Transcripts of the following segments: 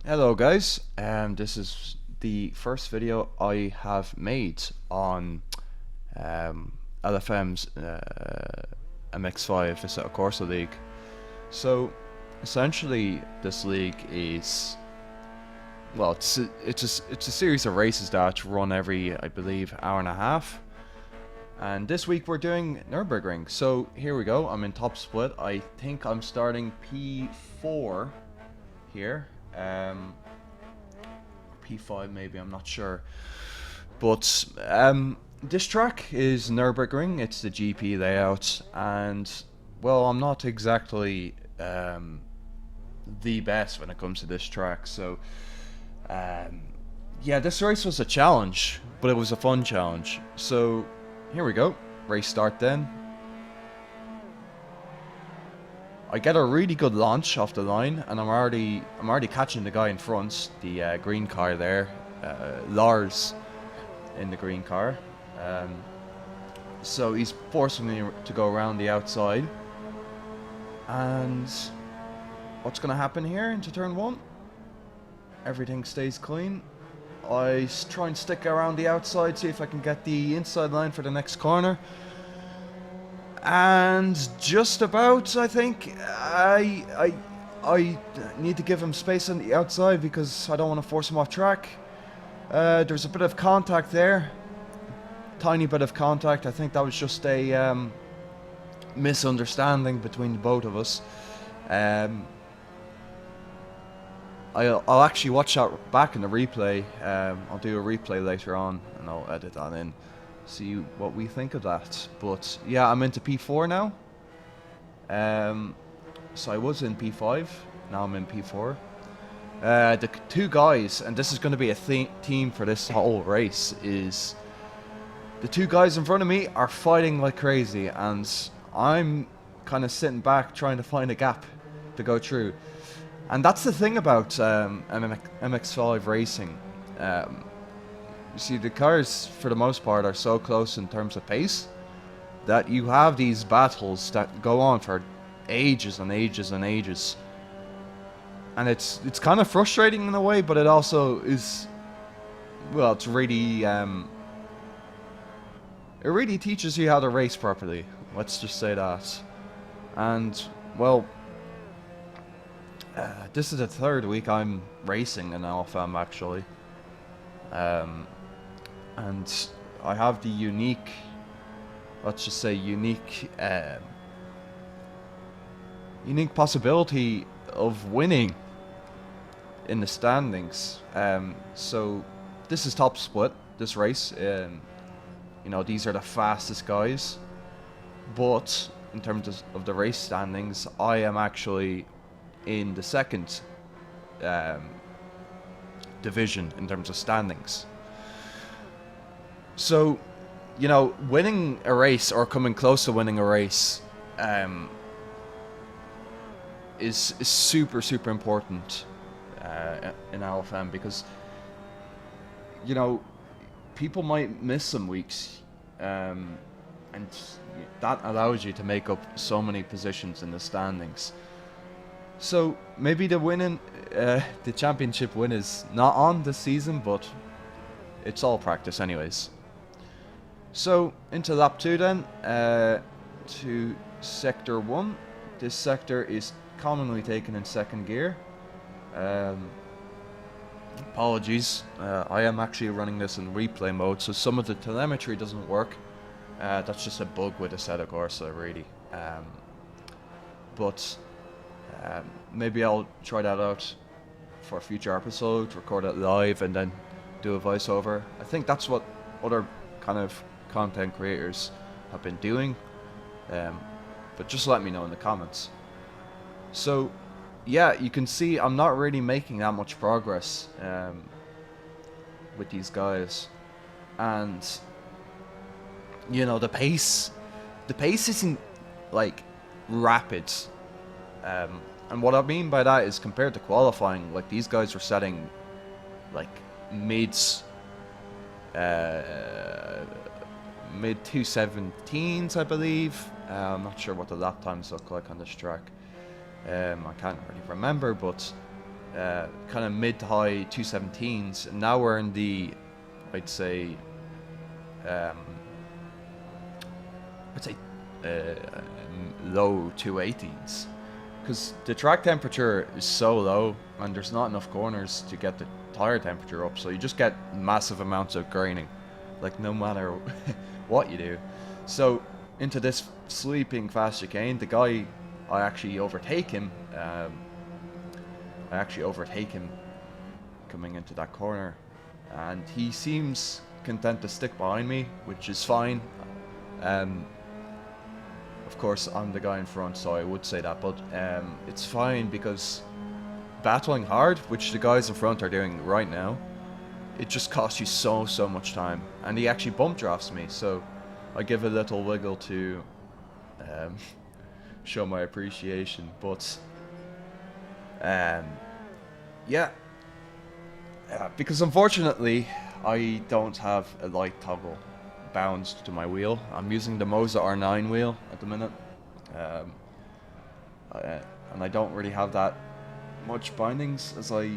Hello guys, this is the first video I have made on LFM's MX5 Assetto Corsa League. So essentially this league is, well, it's a series of races that run every, I believe, hour and a half. And this week we're doing Nurburgring. So here we go, I'm in top split. I think I'm starting P4 here. P5 maybe, I'm not sure. But this track is Nurburgring, it's the GP layout, and well, I'm not exactly the best when it comes to this track, so yeah, this race was a challenge, but it was a fun challenge. So here we go, race start then. I get a really good launch off the line, and I'm already catching the guy in front, the green car there, Lars, in the green car. So he's forcing me to go around the outside. And what's going to happen here into turn one? Everything stays clean. I try and stick around the outside, see if I can get the inside line for the next corner. And just about, I think, I need to give him space on the outside because I don't want to force him off track. There's a bit of contact there. Tiny bit of contact. I think that was just a misunderstanding between the both of us. I'll actually watch that back in the replay. I'll do a replay later on and I'll edit that in. See what we think of that. But yeah, I'm into P4 now. So I was in P5, now I'm in P4. The two guys, and this is going to be a theme for this whole race, is the two guys in front of me are fighting like crazy, and I'm kind of sitting back trying to find a gap to go through. And that's the thing about MX5 racing. You see, the cars, for the most part, are so close in terms of pace that you have these battles that go on for ages and ages and ages. And it's kind of frustrating in a way, but it also is, well, it's really, it really teaches you how to race properly. Let's just say that. And, well, this is the third week I'm racing in LFM, actually. And I have the unique, let's just say unique possibility of winning in the standings. So this is top split, this race. You know, these are the fastest guys, but in terms of the race standings, I am actually in the second division in terms of standings. So, you know, winning a race or coming close to winning a race is super important in LFM, because, you know, people might miss some weeks, and that allows you to make up so many positions in the standings. So maybe the championship win is not on this season, but it's all practice anyways. So into lap 2 then, to sector 1. This sector is commonly taken in second gear. Apologies, I am actually running this in replay mode, so some of the telemetry doesn't work. That's just a bug with Assetto Corsa, really. But maybe I'll try that out for a future episode, record it live and then do a voiceover. I think that's what other kind of content creators have been doing, but just let me know in the comments. So yeah, you can see I'm not really making that much progress with these guys, and you know, the pace isn't like rapid, and what I mean by that is, compared to qualifying, like, these guys were setting like mid 217s, I believe. I'm not sure what the lap times look like on this track. I can't really remember, but kind of mid to high 217s, and now we're in the, I'd say, um, I'd say low 218s, because the track temperature is so low and there's not enough corners to get the tire temperature up, so you just get massive amounts of graining, like no matter what you do. So into this sleeping fast chicane, the guy, I actually overtake him coming into that corner, and he seems content to stick behind me, which is fine. Of course, I'm the guy in front, so I would say that, but it's fine, because battling hard, which the guys in front are doing right now, it just costs you so much time. And he actually bump drafts me, so I give a little wiggle to show my appreciation. But yeah, because unfortunately I don't have a light toggle bound to my wheel. I'm using the Moza R9 wheel at the minute, and I don't really have that much bindings, as I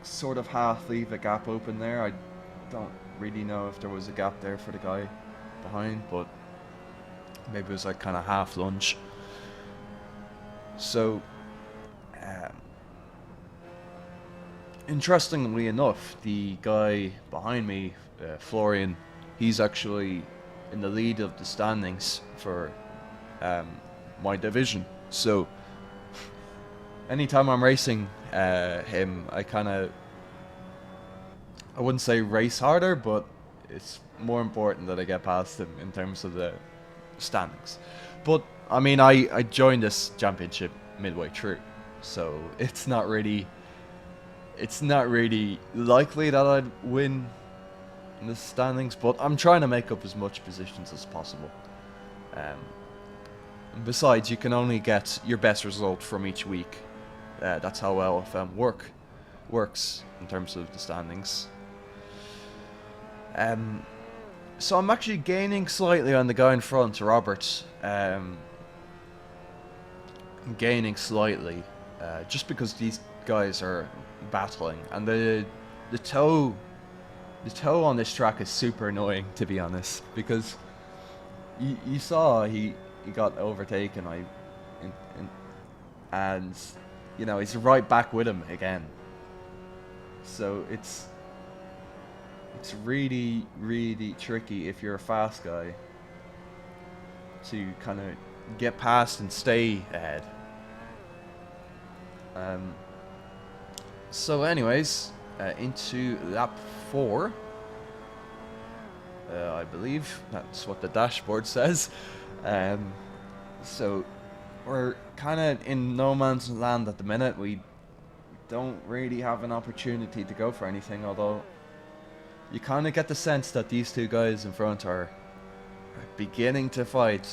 sort of half leave a gap open there. I don't really know if there was a gap there for the guy behind, but maybe it was like kind of half lunge. So interestingly enough, the guy behind me, Florian, he's actually in the lead of the standings for my division. So anytime I'm racing him, I wouldn't say race harder, but it's more important that I get past him in terms of the standings. But I mean, I joined this championship midway through, so it's not really likely that I'd win in the standings, but I'm trying to make up as much positions as possible. And besides, you can only get your best result from each week. That's how LFM works in terms of the standings. So I'm actually gaining slightly on the guy in front, Robert. I'm gaining slightly, just because these guys are battling, and the toe on this track is super annoying, to be honest, because you saw he got overtaken, and you know, he's right back with him again. So it's really tricky if you're a fast guy to kind of get past and stay ahead. So anyways, into lap 4, I believe that's what the dashboard says. So we're kind of in no man's land at the minute. We don't really have an opportunity to go for anything, although you kind of get the sense that these two guys in front are beginning to fight.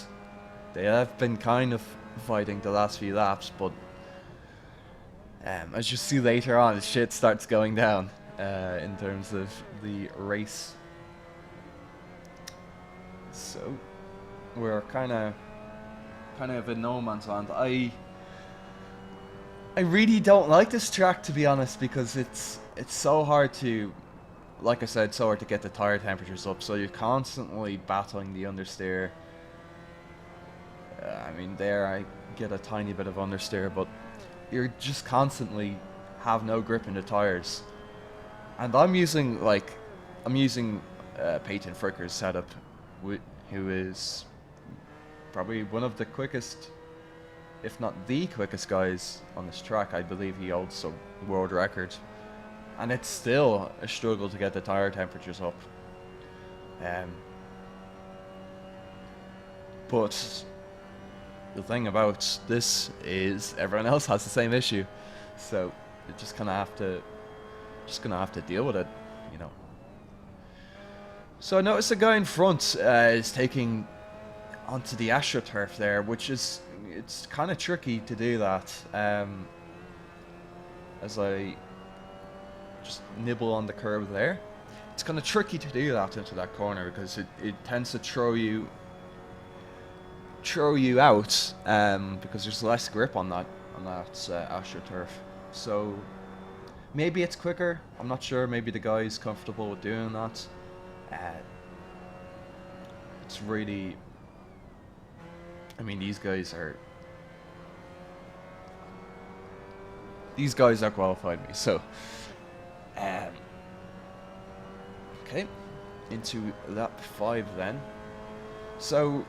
They have been kind of fighting the last few laps, but as you see later on, shit starts going down in terms of the race. So we're kind of in no man's land. I really don't like this track, to be honest, because it's so hard to, like I said, so hard to get the tire temperatures up. So you're constantly battling the understeer. I mean, there I get a tiny bit of understeer, but you're just constantly have no grip in the tires. And I'm using Payton Fricker's setup, who is probably one of the quickest, if not the quickest guys on this track. I believe he holds a world record, and it's still a struggle to get the tire temperatures up. But the thing about this is everyone else has the same issue, so you just kind of have to deal with it, you know. So I noticed the guy in front is taking onto the AstroTurf there, which is, it's kind of tricky to do that, as I just nibble on the curb there. It's kind of tricky to do that into that corner, because it tends to throw you out, because there's less grip on that AstroTurf. So Maybe it's quicker, I'm not sure, maybe the guy's comfortable with doing that. It's really, I mean, these guys outqualified me, so okay, into lap 5 then. So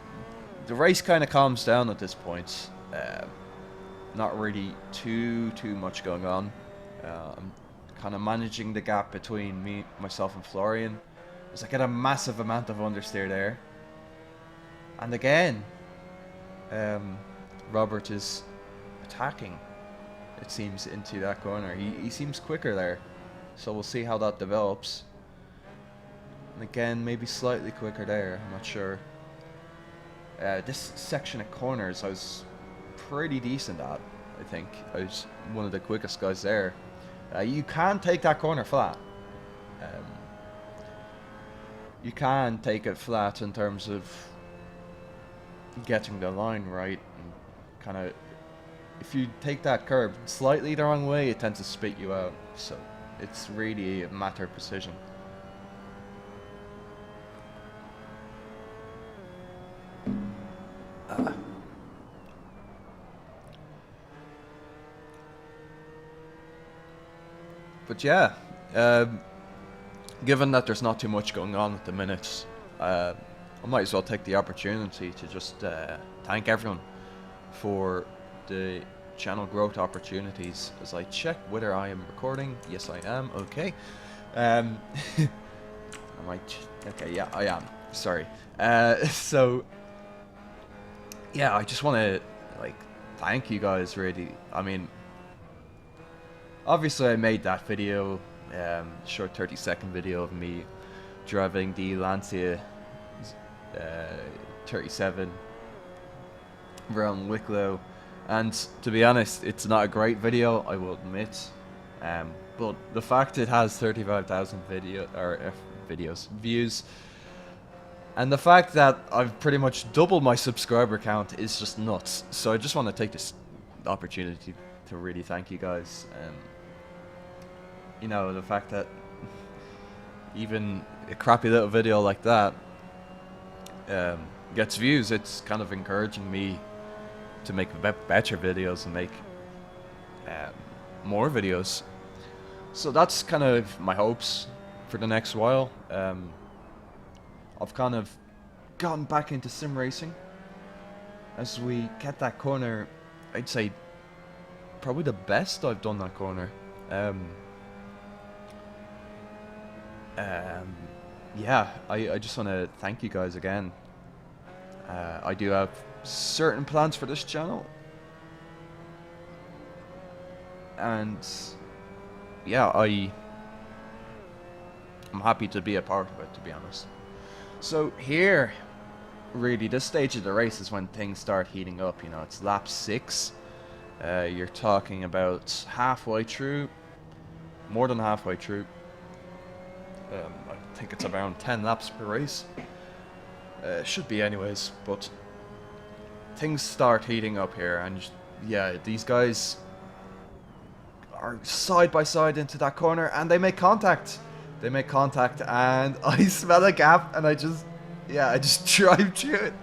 the race kind of calms down at this point. Not really too much going on. I'm kind of managing the gap between myself and Florian, as I get a massive amount of understeer there. And again, Robert is attacking, it seems, into that corner. He seems quicker there, so we'll see how that develops. And again, maybe slightly quicker there, I'm not sure. This section of corners I was pretty decent at, I think. I was one of the quickest guys there. You can take that corner flat. You can take it flat in terms of getting the line right, and kind of, if you take that curve slightly the wrong way, it tends to spit you out, so it's really a matter of precision. But yeah, given that there's not too much going on at the minute, I might as well take the opportunity to just thank everyone for the channel growth opportunities. As I check whether I am recording, yes I am. Okay. Okay, yeah, I am. Sorry. So yeah, I just want to thank you guys, really. I mean, obviously I made that video, short 30-second video of me driving the Lancia 37 around Wicklow, and to be honest, it's not a great video, I will admit, but the fact it has 35,000 views, and the fact that I've pretty much doubled my subscriber count is just nuts. So I just want to take this opportunity to really thank you guys. You know, the fact that even a crappy little video like that gets views, it's kind of encouraging me to make better videos and make more videos. So that's kind of my hopes for the next while. I've kind of gotten back into sim racing. As we get that corner, I'd say probably the best I've done that corner. Yeah, I just want to thank you guys again. I do have certain plans for this channel, and yeah, I'm happy to be a part of it, to be honest. So here, really, this stage of the race is when things start heating up. You know, it's lap 6. You're talking about halfway through, more than halfway through. I think it's around 10 laps per race. Should be anyways, but things start heating up here, and yeah, these guys are side by side into that corner, and they make contact. They make contact, and I smell a gap, and I just drive through it.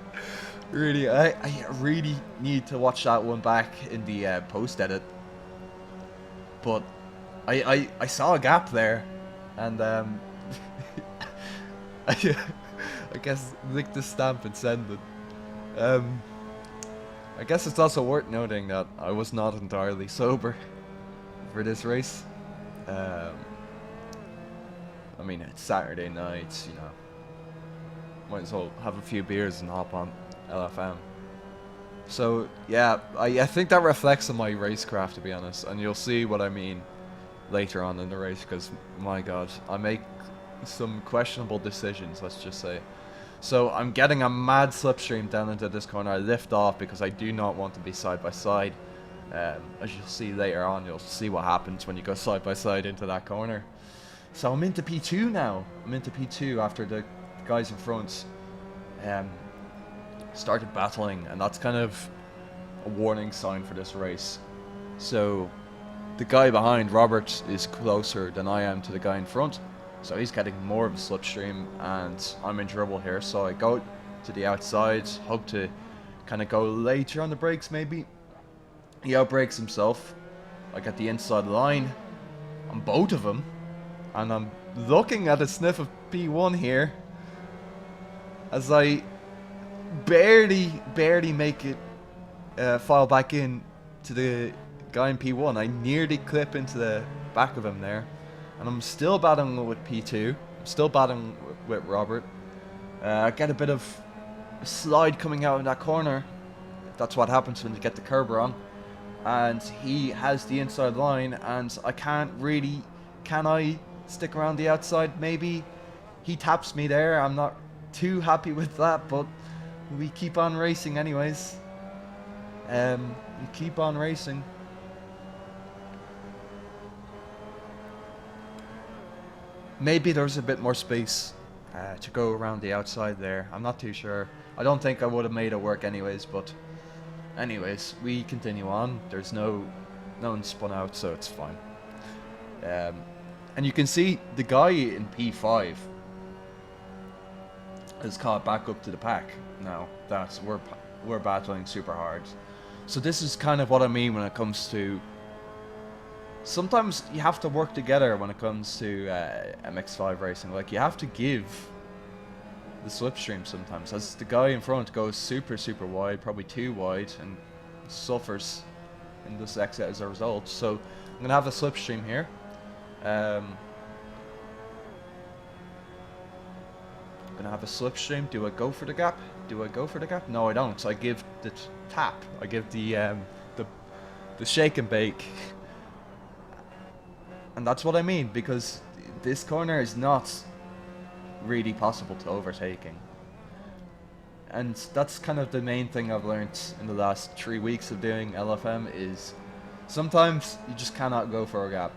Really, I really need to watch that one back in the post edit. But I saw a gap there, and I guess lick the stamp and send it. I guess it's also worth noting that I was not entirely sober for this race. I mean, it's Saturday night, you know. Might as well have a few beers and hop on LFM. So, yeah, I think that reflects on my racecraft, to be honest. And you'll see what I mean later on in the race, because, my god, I make some questionable decisions, let's just say. So, I'm getting a mad slipstream down into this corner. I lift off because I do not want to be side by side. As you'll see later on, you'll see what happens when you go side by side into that corner. So I'm into P2 now. I'm into P2 after the guys in front started battling, and that's kind of a warning sign for this race. So the guy behind, Robert, is closer than I am to the guy in front. So he's getting more of a slipstream, and I'm in trouble here. So I go to the outside, hope to kind of go later on the brakes maybe. He outbrakes himself. I get the inside line on both of them, and I'm looking at a sniff of P1 here as I barely make it file back in to the guy in P1. I nearly clip into the back of him there, and I'm still battling with P2. I'm still battling with Robert. I get a bit of a slide coming out in that corner. That's what happens when you get the curb wrong. And he has the inside line, and I can't really... Can I stick around the outside? Maybe. He taps me there. I'm not too happy with that, but we keep on racing anyways. We keep on racing. Maybe there's a bit more space to go around the outside there. I'm not too sure. I don't think I would have made it work anyways, but anyways, we continue on. There's no one spun out, so it's fine. And you can see the guy in P5 has caught back up to the pack now. We're battling super hard. So this is kind of what I mean when it comes to... Sometimes you have to work together when it comes to MX5 racing. Like, you have to give the slipstream sometimes, as the guy in front goes super wide, probably too wide, and suffers in this exit as a result. So I'm gonna have a slipstream here. Gonna have a slipstream. Do I go for the gap? Do I go for the gap? No, I don't. I give the tap. I give the shake and bake. And that's what I mean, because this corner is not really possible to overtaking. And that's kind of the main thing I've learned in the last 3 weeks of doing LFM, is sometimes you just cannot go for a gap.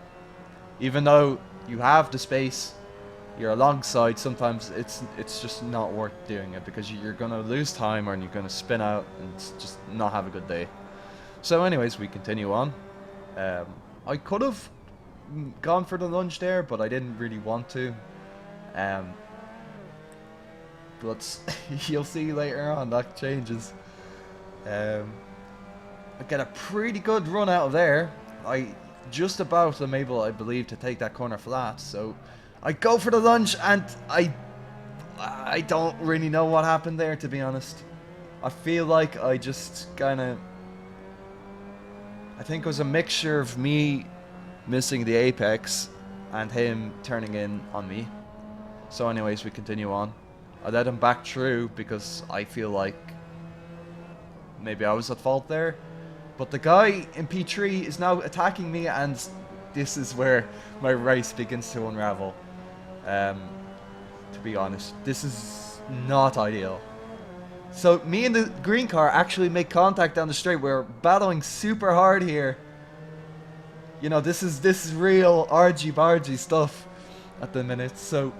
Even though you have the space, you're alongside, sometimes it's just not worth doing it, because you're going to lose time, or you're going to spin out and just not have a good day. So anyways, we continue on. I could have gone for the lunge there, but I didn't really want to. But you'll see later on that changes. I get a pretty good run out of there. I just about am able, I believe, to take that corner flat. So I go for the lunge, and I don't really know what happened there, to be honest. I feel like I just kind of... I think it was a mixture of me missing the apex and him turning in on me. So anyways, we continue on. I let him back through because I feel like maybe I was at fault there. But the guy in P3 is now attacking me, and this is where my race begins to unravel. To be honest, this is not ideal. So me and the green car actually make contact down the straight. We're battling super hard here. You know, this is real argy-bargy stuff at the minute. So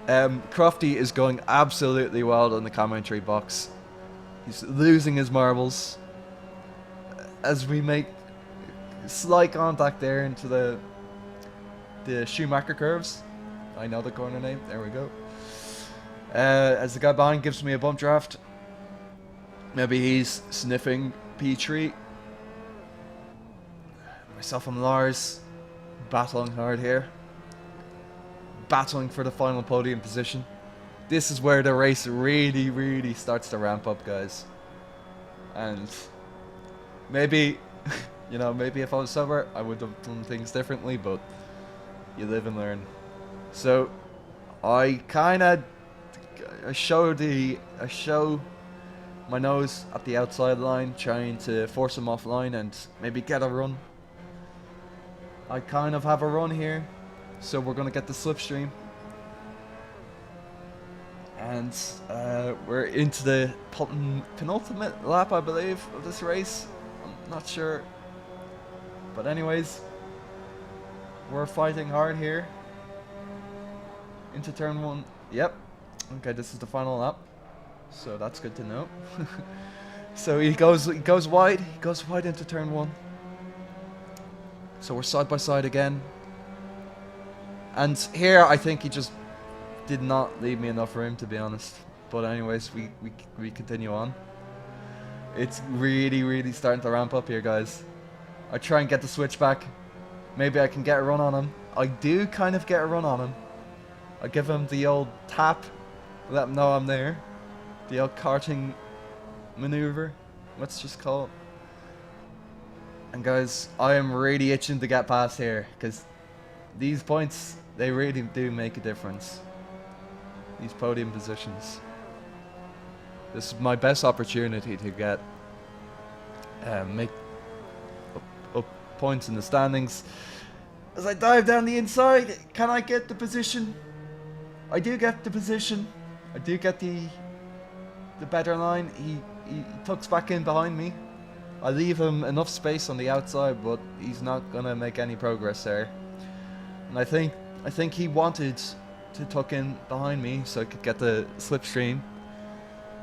Crofty is going absolutely wild in the commentary box. He's losing his marbles as we make slight contact there into the Schumacher curves. I know the corner name. There we go. As the guy behind gives me a bump draft. Maybe he's sniffing P3. Myself and Lars battling hard here. Battling for the final podium position. This is where the race really starts to ramp up, guys. And maybe, you know, maybe if I was sober, I would have done things differently, but you live and learn. So I kind of show my nose at the outside line, trying to force him offline and maybe get a run. I kind of have a run here, so we're going to get the slipstream. And we're into the penultimate lap, I believe, of this race. I'm not sure. But anyways, we're fighting hard here. Into turn 1. Yep. Okay, this is the final lap. So that's good to know. So he goes wide. He goes wide into turn 1. So we're side by side again. And here, I think he just did not leave me enough room, to be honest. But anyways, we continue on. It's really starting to ramp up here, guys. I try and get the switch back. Maybe I can get a run on him. I do kind of get a run on him. I give him the old tap. Let him know I'm there. The old karting maneuver. Let's just call it. And guys, I am really itching to get past here. Because these points, they really do make a difference. These podium positions. This is my best opportunity to get make up points in the standings. As I dive down the inside, can I get the position? I do get the position. I do get the better line. He tucks back in behind me. I leave him enough space on the outside, but he's not gonna make any progress there. And I think he wanted to tuck in behind me so I could get the slipstream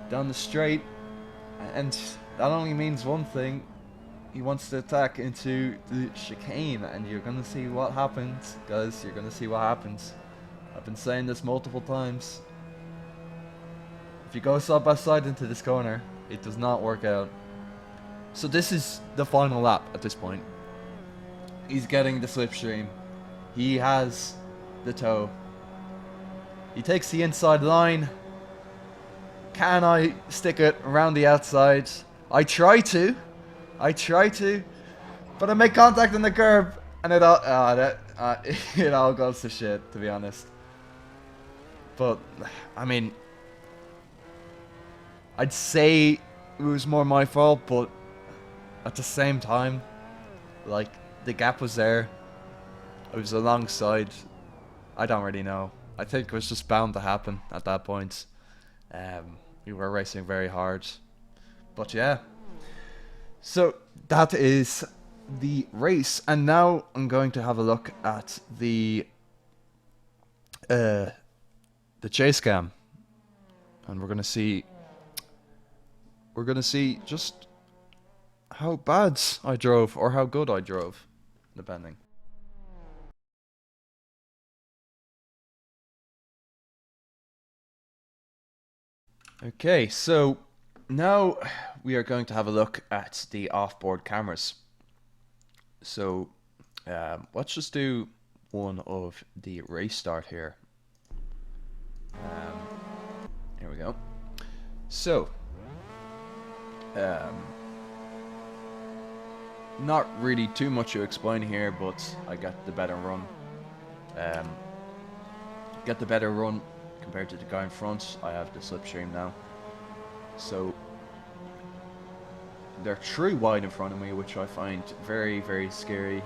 down the straight, and that only means one thing. He wants to attack into the chicane, and you're gonna see what happens, guys. You're gonna see what happens. I've been saying this multiple times. If you go side by side into this corner, it does not work out. So this is the final lap at this point. He's getting the slipstream. He has the toe. He takes the inside line. Can I stick it around the outside? I try to, but I make contact on the curb, and it all goes to shit, to be honest. But I mean, I'd say it was more my fault, but at the same time, like, the gap was there. I was alongside. I don't really know. I think it was just bound to happen at that point. We were racing very hard. But yeah. So that is the race. And now I'm going to have a look at the chase cam. And we're gonna see just how bad I drove or how good I drove, depending. Okay, so now we are going to have a look at the off-board cameras. So let's just do one of the race start here. Here we go. So, not really too much to explain here, but I got the better run. Compared to the guy in front. I have the slipstream now. So they're true wide in front of me, which I find very scary.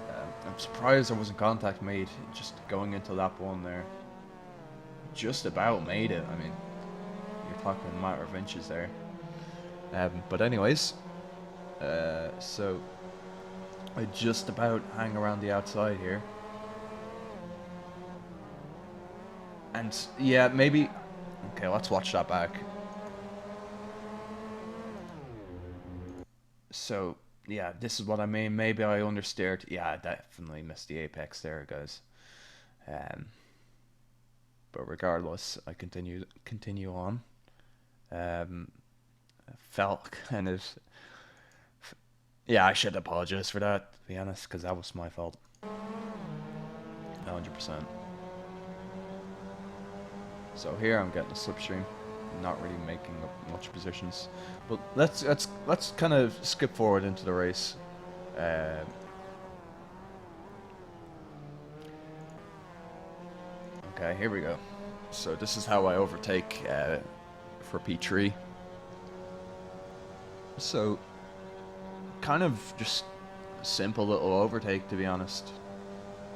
I'm surprised there wasn't contact made just going into lap 1 there. Just about made it. I mean, you're talking a matter of inches there. But anyways, so I just about hang around the outside here. And yeah, maybe. Okay, let's watch that back. So yeah, this is what I mean. Maybe I understeered. Yeah, I definitely missed the apex there, guys. But regardless, I continue on. I felt kind of. Yeah, I should apologize for that, to be honest, because that was my fault. 100%. So here I'm getting a slipstream, not really making up much positions. But let's kind of skip forward into the race. Okay, here we go. So this is how I overtake for P3. So kind of just a simple little overtake, to be honest.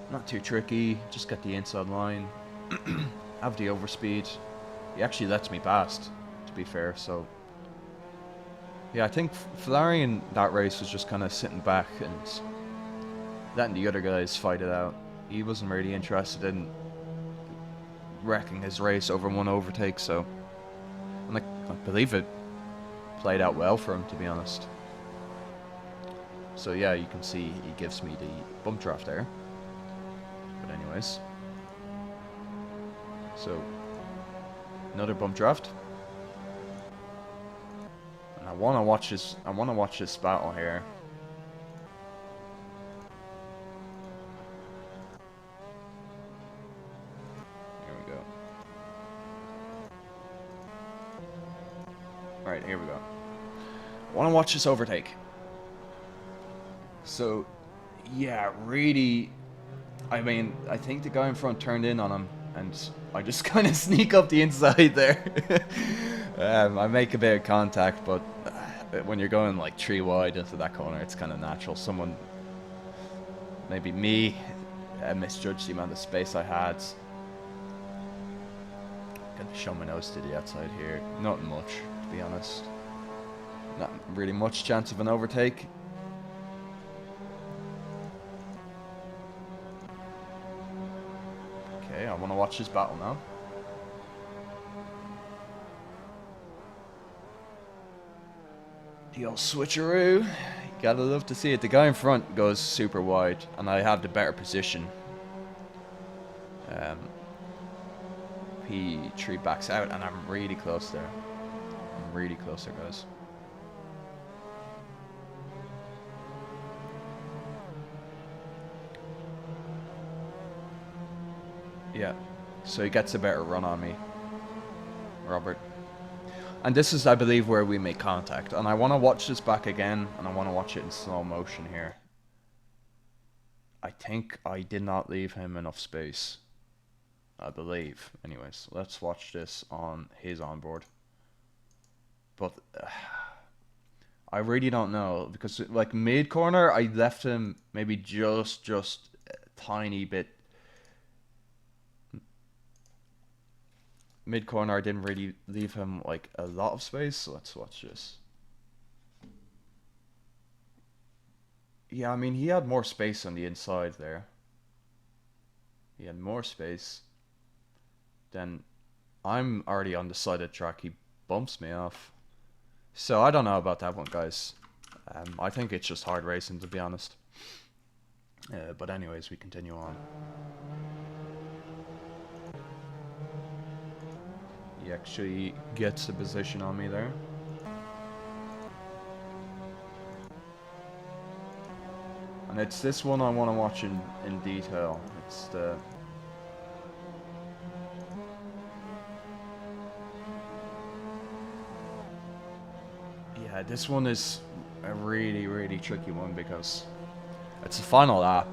Not too tricky. Just get the inside line. Have the overspeed. He actually lets me past, to be fair. So yeah, I think Ferrari in that race was just kind of sitting back and letting the other guys fight it out. He wasn't really interested in wrecking his race over one overtake. So, and I believe it played out well for him, to be honest. So yeah, you can see he gives me the bump draft there. But anyways. So, another bump draft. And I wanna watch this battle here. Here we go. Alright, here we go. I wanna watch this overtake. So, yeah, really, I mean, I think the guy in front turned in on him, and I just kind of sneak up the inside there. I make a bit of contact, but when you're going like 3 wide into that corner, it's kind of natural. Someone, maybe me, misjudged the amount of space I had. Gonna show my nose to the outside here. Not much, to be honest. Not really much chance of an overtake. Okay, I want to watch this battle now. The old switcheroo. You gotta love to see it. The guy in front goes super wide, and I have the better position. P3 backs out, and I'm really close there. I'm really close there, guys. Yeah, so he gets a better run on me, Robert. And this is, I believe, where we make contact. And I want to watch this back again, and I want to watch it in slow motion here. I think I did not leave him enough space. I believe. Anyways, let's watch this on his onboard. But I really don't know, because like mid corner, I left him maybe just a tiny bit. Mid corner, I didn't really leave him like a lot of space. So let's watch this. Yeah, I mean, he had more space on the inside there. He had more space. Then I'm already on the side of the track. He bumps me off. So I don't know about that one, guys. I think it's just hard racing, to be honest. But anyways, we continue on. He actually gets the position on me there. And it's this one I want to watch in detail. It's the... Yeah, this one is a really tricky one because it's the final lap.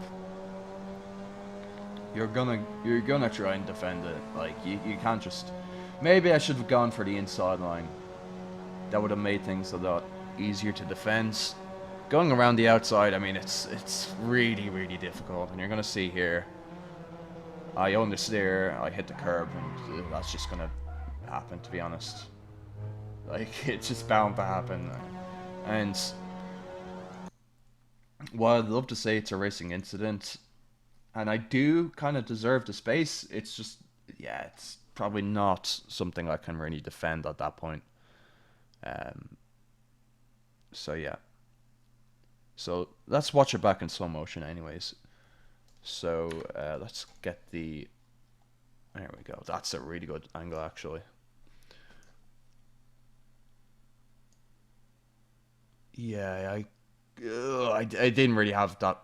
You're gonna try and defend it. Like you can't just... Maybe I should have gone for the inside line. That would have made things a lot easier to defend. Going around the outside, I mean, it's really difficult. And you're gonna see here, I understeer, I hit the curb, and that's just gonna happen, to be honest. Like, it's just bound to happen. And while I'd love to say it's a racing incident, and I do kind of deserve the space, it's just, yeah, it's probably not something I can really defend at that point. So yeah. So let's watch it back in slow motion anyways. So let's get the... There we go. That's a really good angle, actually. Yeah, I didn't really have that...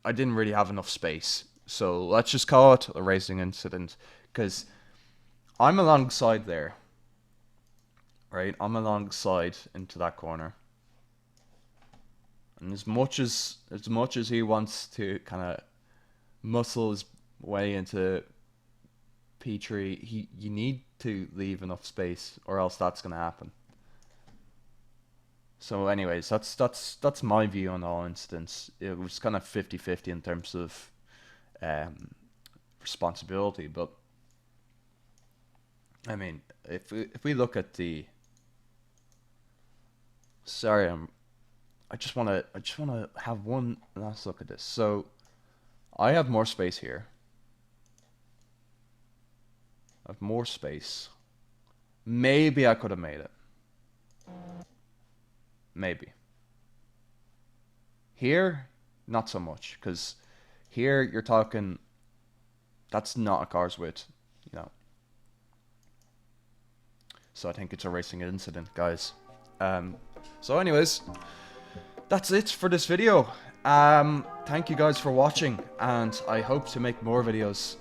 I didn't really have enough space. So let's just call it a racing incident. Because I'm alongside there. Right? I'm alongside into that corner. And as much as he wants to kind of muscle his way into P3, you need to leave enough space, or else that's gonna happen. So, anyways, that's my view on all incidents. It was kind of 50-50 in terms of responsibility, but I mean, if we look at the... Sorry, I just want to have one last look at this. So I have more space here. I have more space. Maybe I could have made it. Maybe. Here, not so much, because here you're talking, that's not a car's width, you know. So I think it's a racing incident, guys. So anyways, that's it for this video. Thank you guys for watching, and I hope to make more videos.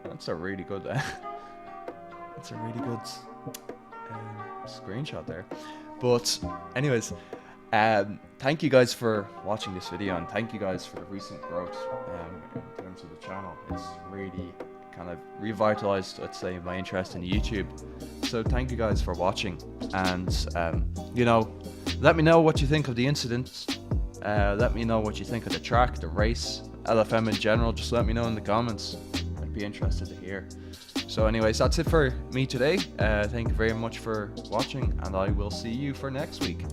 That's a really good that's a really good screenshot there. But anyways, thank you guys for watching this video, and thank you guys for the recent growth in terms of the channel. It's really kind of revitalized, let's say, my interest in YouTube. So thank you guys for watching, and you know, let me know what you think of the incident. Let me know what you think of the track, the race, LFM in general. Just let me know in the comments. I'd be interested to hear. So anyways, that's it for me today. Thank you very much for watching, and I will see you for next week.